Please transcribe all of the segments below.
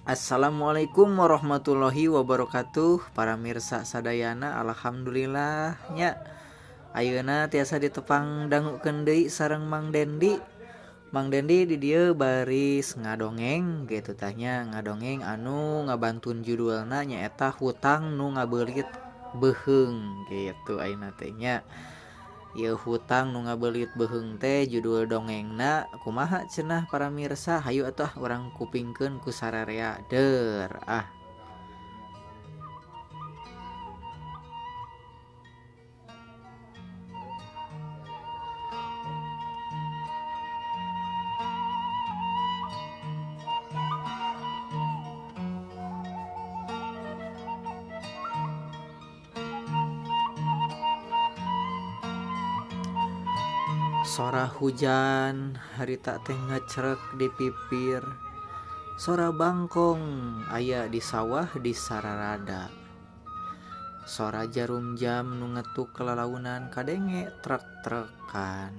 Assalamualaikum warahmatullahi wabarakatuh. Para mirsa sadayana, alhamdulillahnya ayeuna tiasa ditepang dangukeun deui sareng Mang Dendi. Mang Dendi di dieu baris ngadongeng gitu tanya, ngadongeng anu ngabantun judulna nyaeta hutang nu ngabeulit beheung gitu ayeuna teh nya. Ieu hutang nu ngabeulit beheung teh judul dongengna kumaha cenah para mirsa, hayu atuh urang kupingkeun ku sararea deur ah. Sora hujan harita teh ngecrek di pipir. Sora bangkong aya di sawah di sararada. Sora jarum jam nu ngetuk kelalaunan kadenge trek-trekan.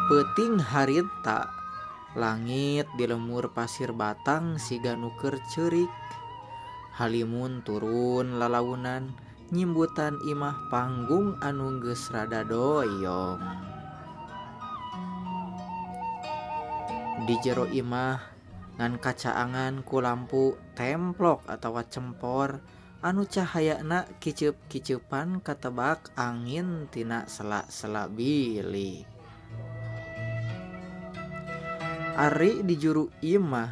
Peuting harita langit di lemur pasir batang siga nu keur ceurik. Halimun turun lalaunan nyimbutan imah panggung anu geus rada doyong. Di jero imah ngan kacaangan ku lampu templok atawa cempor anu cahayana kiceup-kiceupan katebak angin tina sela-sela bilik. Ari di juru imah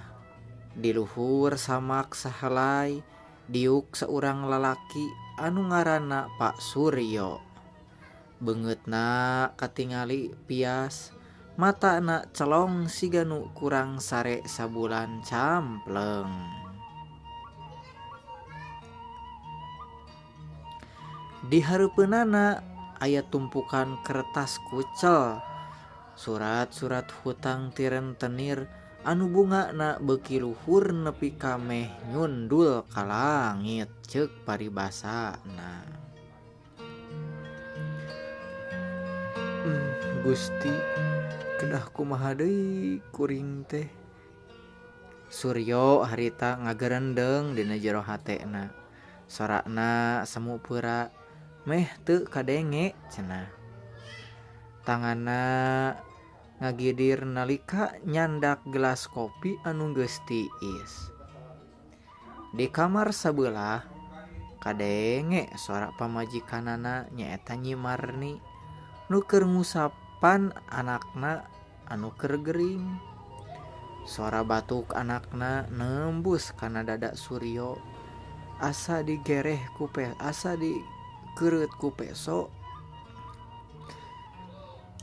di luhur samak sahelai diuk seorang lalaki anu ngaranna Pak Suryo. Beungeutna katingali pias, matana celong siga nu kurang sare sabulan campleng. Di hareupeunana aya tumpukan kertas kucel, surat-surat hutang ti rentenir anu bungana beuki luhur nepi ka meh nyundul ka langit ceuk paribasana. Gusti, kedah kumaha deui kuring teh. Suryo harita ngagerendeng dina jero hatena. Sorana semu peura, meh teu kadenge cenah. Tanganna ngagidir nalika nyandak gelas kopi anu geus tiis. Di kamar sabelah kadenge suara pamajikanana nyaeta Nyi Marni nu keur ngusapan anakna anu keur gering. Suara batuk anakna nembus kana dada Suryo. Asa digereh ku asa dikeureut ku peso.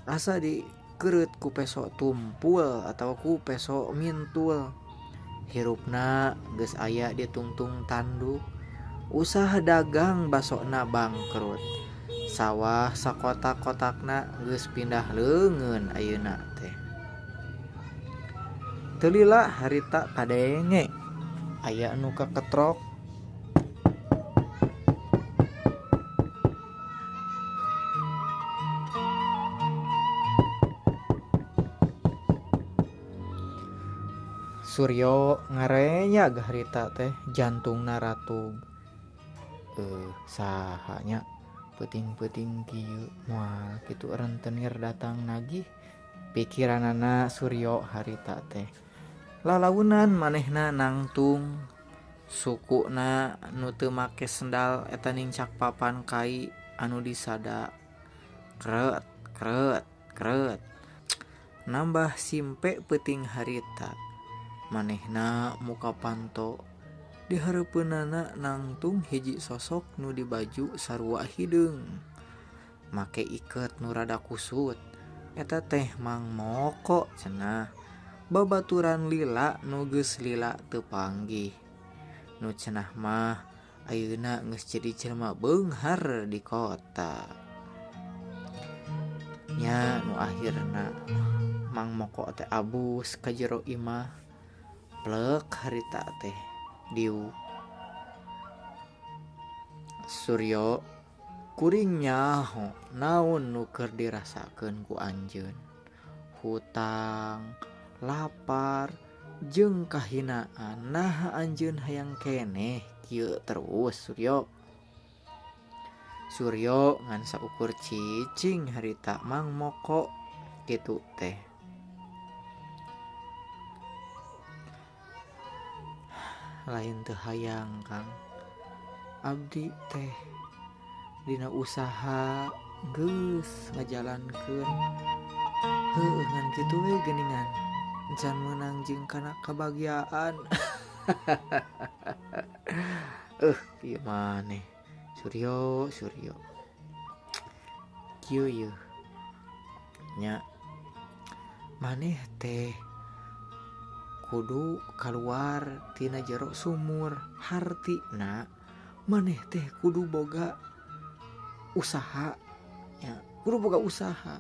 Asa dikeureut ku peso tumpul atawa ku peso mintul. Hirupna geus aya di tungtung tanduk. Usaha dagang basona bangkrut. Sawah sakotak-kotakna geus pindah leungeun ayeuna teh. Teu lila harita kadenge aya anu kaketrok. Suryo ngarenyag harita teh jantungna ratug. Sahanya peuting-peuting kieu moal kitu rentenir datang nagih pikiranana Suryo harita teh. Lalaunan manehna nangtung sukuna nu teu make sendal eta nincak papan kai anu disada. Kret kret kret. Nambah simpe peuting harita. Manehna muka panto. Di hareupeunana nangtung hiji sosok nu di baju sarua hideung. Make iket nu rada kusut. Eta teh Mang Moko cenah. Babaturan lila nu geus lila teu panggih. Nu cenah mah ayeuna geus jadi jelema beunghar di kota. Nya nu akhirna Mang Moko teh abus ka jero imah. Plek harita teh diuk. Suryo kuring nyaho naon nu keur dirasakeun ku anjeun. Hutang, lapar jeung kahinaan. Nah anjeun hayang keneh kieu terus Suryo ngan saukur cicing harita Mang Moko kitu teh. Lain teu hayang Kang, abdi teh dina usaha geus ngajalankeun ngan kitu we geuningan encan meunang jeung kana kabagiaan. Ieu maneh Suryo kieu yeuh nya maneh teh kudu keluar tina jero sumur hartina maneh teh kudu boga usaha ya, kudu boga usaha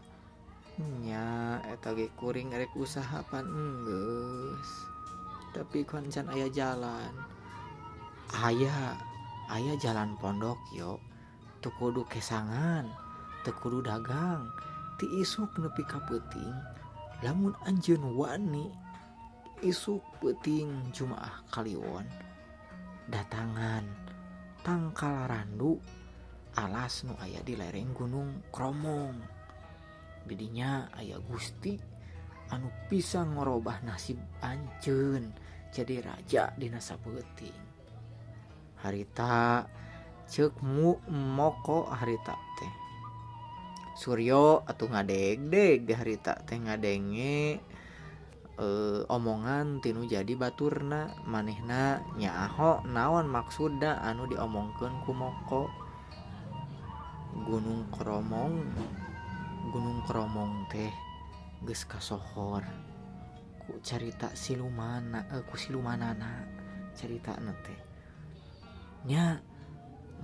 nya eta ge kuring rek usaha pan geus tapi kan can aya jalan aya jalan pondok yo teu kudu kesangan teu kudu dagang ti isuk nepi ka peuting lamun anjeun wani isuk peuting Jumaah Kaliwon datangan tangkal randu alas nu aya di lereng Gunung Kromong. Didinya aya Gusti anu bisa ngorobah nasib anjeun jadi raja dina sapeuting. Harita ceuk Moko harita teh Suryo atuh ngadeg-deg harita teh ngadenge omongan tinu jadi baturna. Manehna nyaho naon maksudna anu diomongkeun ku Moko. Gunung Kromong teh geus kasohor ku carita silumanana caritana teh nya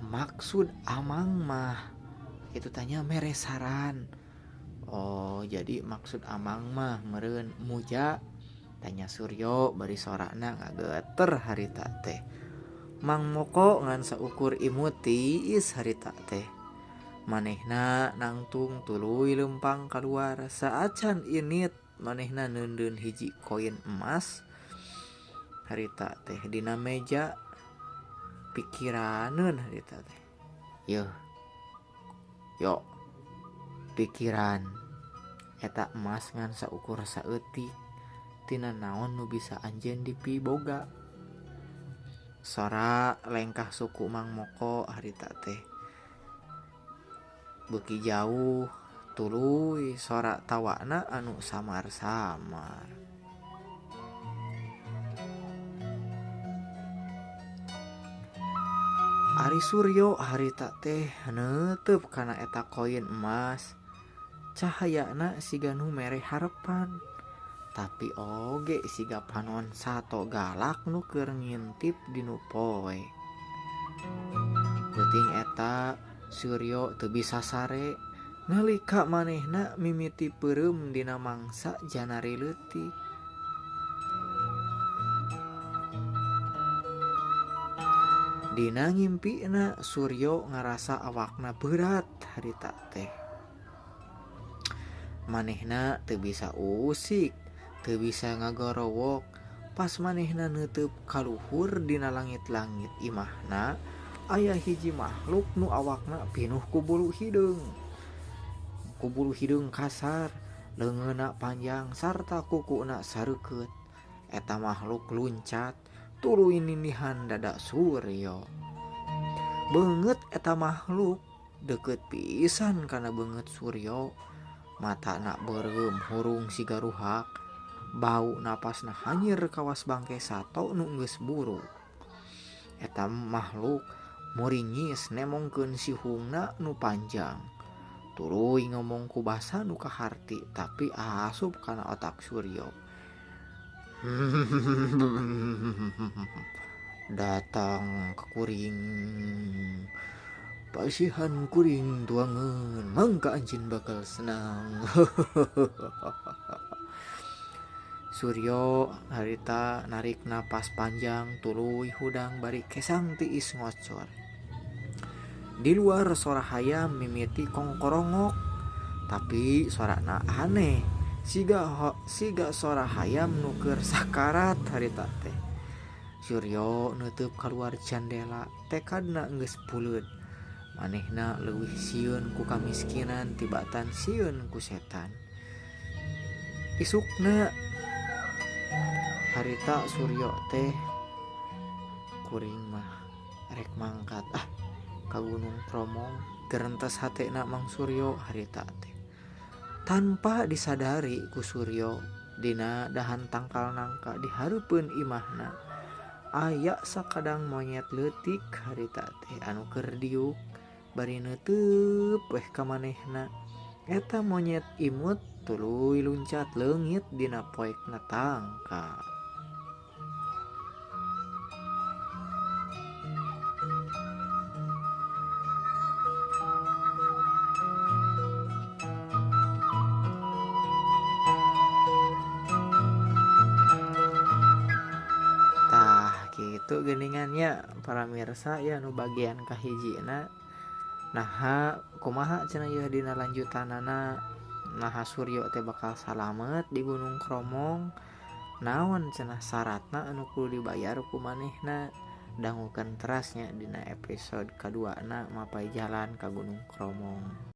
maksud amang mah itu tanya meresaran. Oh jadi maksud amang mah meureun muja tanya Suryo bari sorakna ngageter harita teh. Mang Moko ngan saukur imut tiis harita teh. Manehna nangtung tuluy lempang keluar saacan init manehna neundeun hiji koin emas harita teh dina meja pikiraneun harita teh. Yo pikiran eta emas ngan saukur saeutik tina naon nu bisa anjeun dipiboga. Sora lengkah suku Mang Moko harita teh beuki jauh tuluy sora tawana anu samar-samar. Ari Suryo harita teh neuteup kana eta koin emas. Cahayana siga nu mere harepan tapi oge siga panon sato galak nu keur ngintip dinu poe. Penting eta Suryo teu bisa sare nalika manehna mimiti peureum dina mangsa janari leutik. Dina ngimpina Suryo ngarasa awakna berat harita teh. Manehna teu bisa usik, teu bisa ngagorowok. Pas manehna neuteub kaluhur dina langit-langit imahna aya hiji makhluk nu awakna pinuh ku bulu hideung. Ku bulu hideung kasar, leungeunna panjang sarta kukuna sareukeut. Eta makhluk luncat tuluy ninihan dada Suryo. Beungeut eta makhluk deukeut pisan kana beungeut Suryo. Matana beureum hurung siga ruhak, bau napasna hanyir kawas bangke sato nu geus buruk. Eta makhluk muringis nemongkeun sihungna nu panjang. Tuluy ngomong ku basa nu kaharti tapi asup kana otak Suryo. Datang ke kuring, pasihan kuring tuangeun, mangka anjeun bakal senang. Suryo harita narik napas panjang tuluy hudang bari kesang tiis ngocor. Di luar suara hayam mimiti kongkorongok tapi suarana aneh siga sora hayam nuker sakarat harita teh. Suryo nutup keluar jendela tekadna geus puleud. Manehna leuwih sieun ku kamiskinan tibatan sieun ku setan. Isukna harita Suryo teh kuring mah rek mangkat ka Gunung Kromong gerentes hatena Mang Suryo harita teh. Tanpa disadari ku Suryo dina dahan tangkal nangka dihareupeun imahna aya sakadang monyet leutik harita teh anu keur diuk bari neuteub weh ka manehna. Eta monyet imut tuluy luncat leungit dina poekna tangka. Tah gitu geuningannya para mirsa ya nu bagian kahijina. Naha kumaha cenah ieu dina lanjutanana naha Suryo teh bakal salamet di Gunung Kromong. Naon cenah syaratna anu kudu dibayar ku manehna. Dangukeun terasnya dina episode kaduana Mapai Jalan ka Gunung Kromong.